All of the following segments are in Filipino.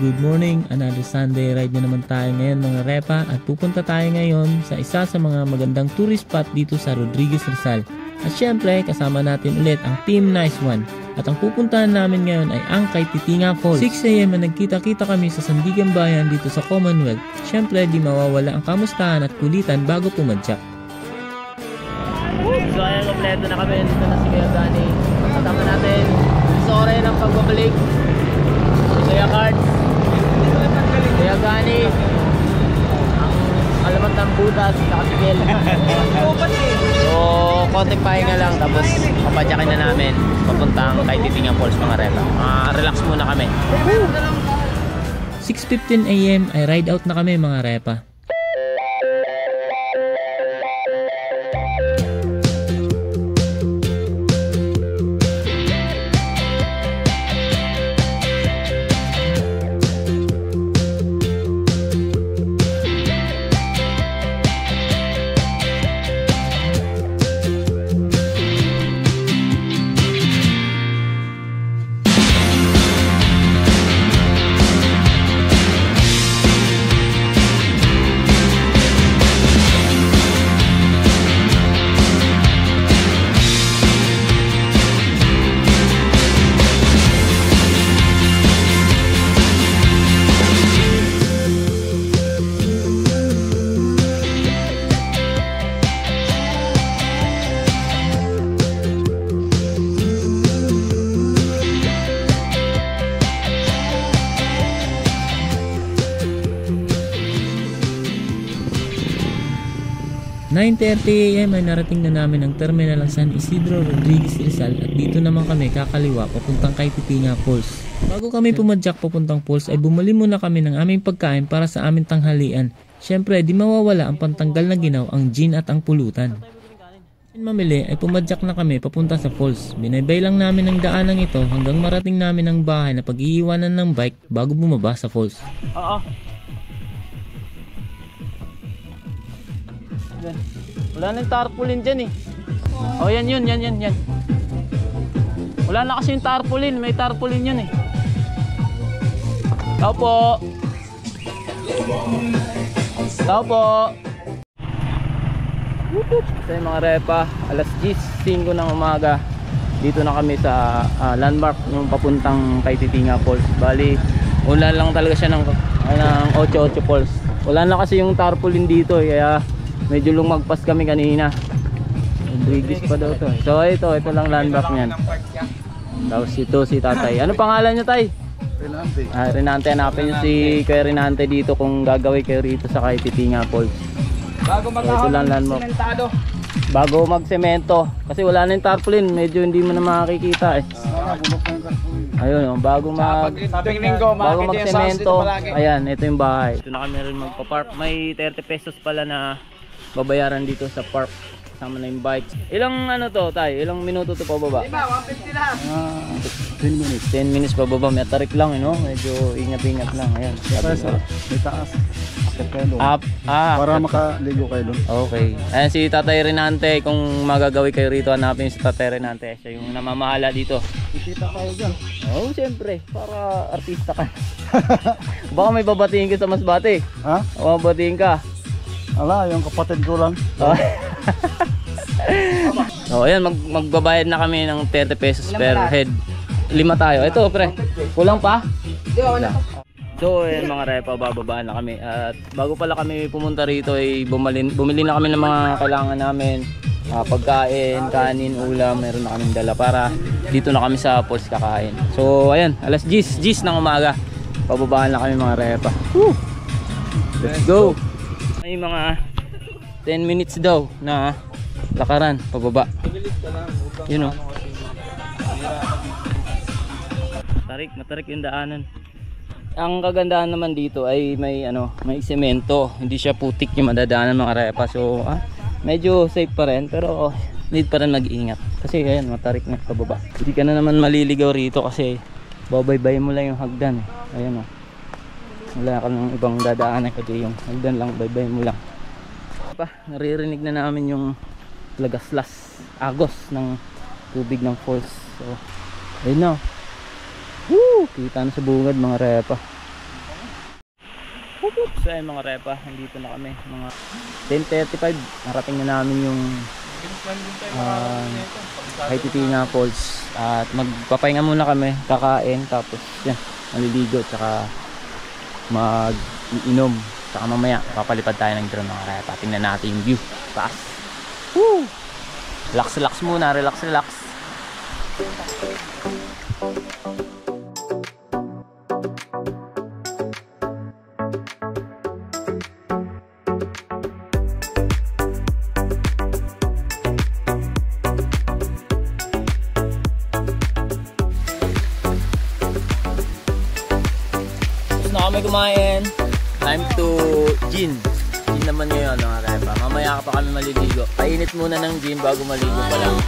Good morning. Another Sunday ride na naman tayo ngayon mga repa at pupunta tayo ngayon sa isa sa mga magandang tourist spot dito sa Rodriguez, Rizal. At syempre kasama natin ulit ang Team Nice One. At ang pupuntahan namin ngayon ay ang kay Titinga Falls. 6 AM na nagkita-kita kami sa Sandigan Bayan dito sa Commonwealth. Syempre di mawawala ang kamustahan at kulitan bago pumadyak. So ayan, kompleto na kami. Dito na si Kuya Gani. Kasama natin sa oras ng pagbabalik. Kuya Cards, Kuya Gani, ang alamat ng butas, nakatigil. So, konting pahinga lang, tapos papadyakin na namin papuntang kay Titinga Falls mga repa. Relax muna kami. 6:15 AM ay ride out na kami mga repa. AM ay narating na namin ang terminal ng San Isidro, Rodriguez, Rizal at dito naman kami kakaliwa papuntang kay Titinga Falls. Bago kami pumadyak papuntang falls ay bumili muna kami ng aming pagkain para sa aming tanghalian. Syempre di mawawala ang pantanggal na ginaw, ang gin at ang pulutan. Mamili ay pumadyak na kami papunta sa falls. Binaybay lang namin ang daanang ito hanggang marating namin ang bahay na pag-iiwanan ng bike bago bumaba sa falls. Wala na yung tarpaulin dyan eh. O yan. Wala na kasi yung tarpaulin. May tarpaulin yun eh. Tao po. So yung mga repa, alas 10:05 ng umaga. Dito na kami sa landmark yung papuntang kay Titinga Falls. Bali, ulan lang talaga siya ng 8-8 falls. Wala na kasi yung tarpaulin dito eh, kaya medyo lumagpas kami kanina. Rodriguez pa daw to. So ito lang landmark niyan. Tapos ito si tatay. Ano pangalan niya tay? Renante. Renante, hanapin niyo si Kuya Renante dito kung gagawin kayo rito sa kay Titinga Falls. Bago ito lang landmark. Bago magsemento. Kasi wala na yung tarpaulin, medyo hindi mo na makikita eh. Ayun, bago magsemento. Ayan, ito yung bahay. Ito na kami rin magpa-park. May 30 pesos pala na babayaran dito sa park. Kasama na yung bike. Ilang to tayo? Ilang minuto to pababa? 150 lahat. 10 minutes. 10 minutes pababa. May tarik lang medyo ingat-ingat lang. Ayan. May taas. Para makaligo kayo doon. Okay. Ayan si Tatay Renante. Kung magagawi kayo rito, hanapin si Tatay Renante. Siya yung namamahala dito. Isita kayo dyan. Oo, siyempre. Para artista ka. Baka may babatiin ka sa Masbate. Ha? O babatiin ka. Ala, yung kapatid ko lang. So ayan, magbabayad na kami ng 30 pesos per head. 5 tayo. Ito pre, kulang pa? So ayan mga repa, bababa na kami. At bago pala kami pumunta rito ay bumili na kami ng mga kailangan namin. Pagkain, kanin, ulam, meron na kaming dala para dito na kami sa falls kakain. So ayan, alas 10 ng umaga. Pababaan na kami mga repa. Woo! Let's go! May mga 10 minutes daw na lakaran pababa. Yun o. Matarik yung daanan. Ang kagandahan naman dito ay may semento, hindi siya putik yung madadaanan mga repa. So medyo safe pa rin, pero need pa rin mag-ingat kasi ayan, matarik na pababa. Hindi ka na naman maliligaw rito kasi babaybay mo lang yung hagdan ayan wala ka ng ibang dadaanan kasi yung hagdan lang, baybay mo lang. Naririnig na namin yung lagaslas, agos ng tubig ng falls. So ayun na. Woo! Kita na sa bungad mga repa. So ayun mga repa, nandito na kami mga 10:35. Narating na namin yung Kaytitinga Falls. At magpapahinga muna kami, kakain, tapos yan, maliligo, tsaka mag-iinom. Tsaka mamaya papalipad tayo ng drone mga repa. Tingnan natin yung view taas. Woo! Relax muna, relax. Na kami kumain. Time to gin naman ngayon mga repa. Mamaya pa kami maliligo. Painit muna ng gin bago maligo pa lang.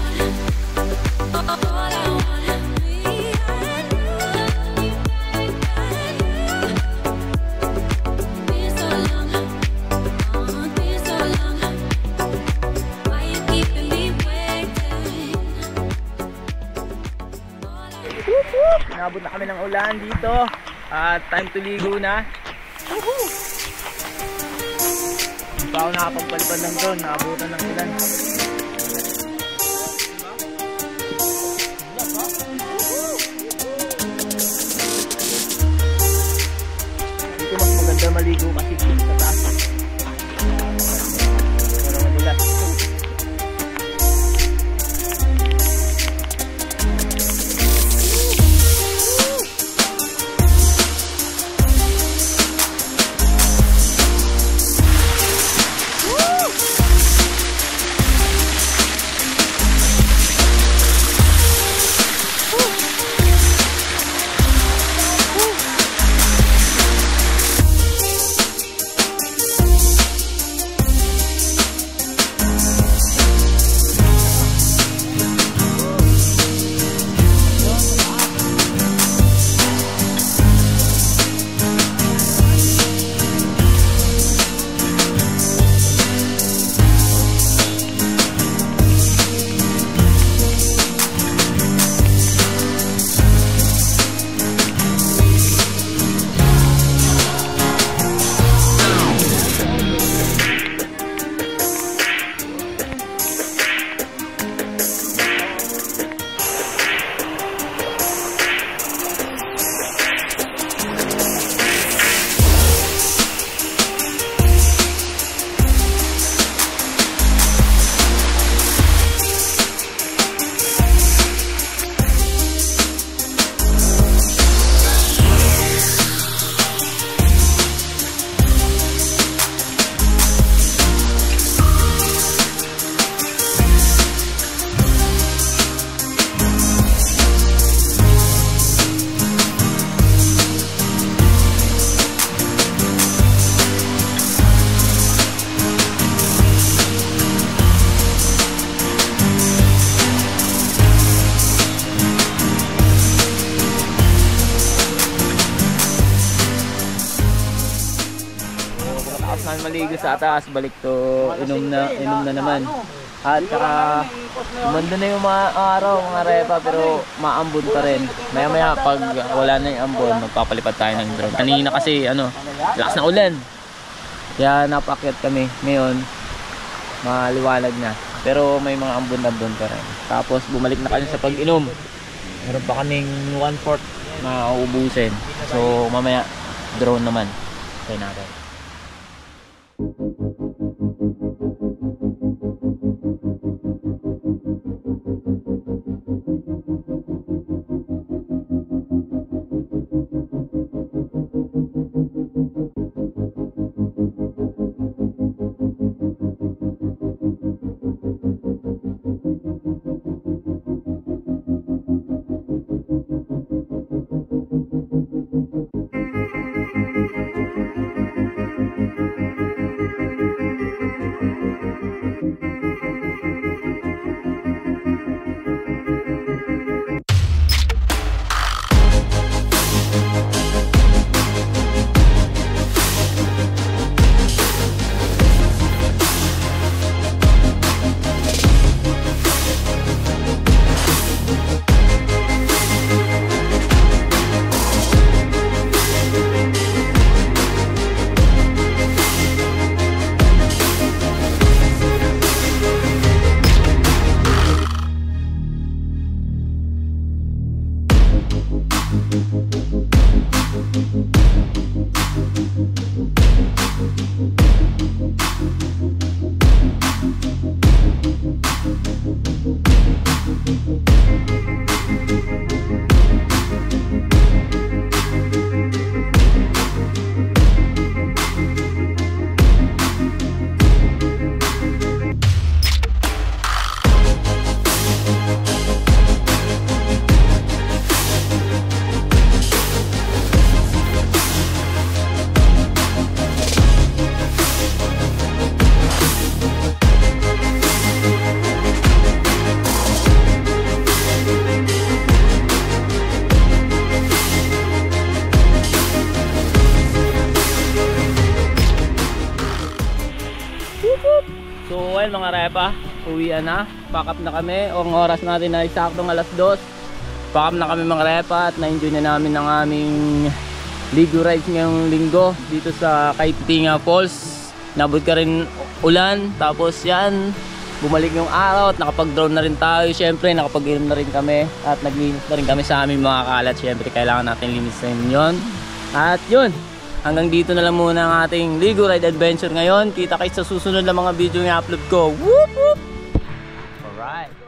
Nabot na kami ng ulan dito. At time to ligo na. Woohoo! Hindi pa ako nakapagpalipad ng drone, naabutan ng ulan. Dito mas maganda maligo kasi sa taas. Pero madulas. Maligo sa atas, balik to inom na naman. At saka umanda na yung mga araw mga repa, pero maambon pa rin. Maya maya pag wala na yung ambon, magpapalipad tayo ng drone. Kanina kasi lakas na ulan, kaya napakyat kami. Ngayon maliwanag na, pero may mga ambon pa rin. Tapos bumalik na kami sa pag-inom. Meron pa kaming 1/4 na uubusin. So mamaya drone naman. Try natin. So well mga repa, uwian na, pack up na kami. Ang oras natin ay saktong alas 2. Pack up na kami mga repa at na-enjoy na namin ang aming ligo rides ngayong linggo dito sa Kaypitinga Falls. Nabot ka rin ulan, tapos yan, bumalik yung araw at nakapag-drone na rin tayo. Syempre nakapag-inom na rin kami at naglinis na rin kami sa aming mga kalat. Syempre kailangan natin linisin yun. At yun, hanggang dito na lang muna ang ating Ligo Ride Adventure ngayon. Kita kayo sa susunod na mga video na upload ko. Whoop whoop! Alright!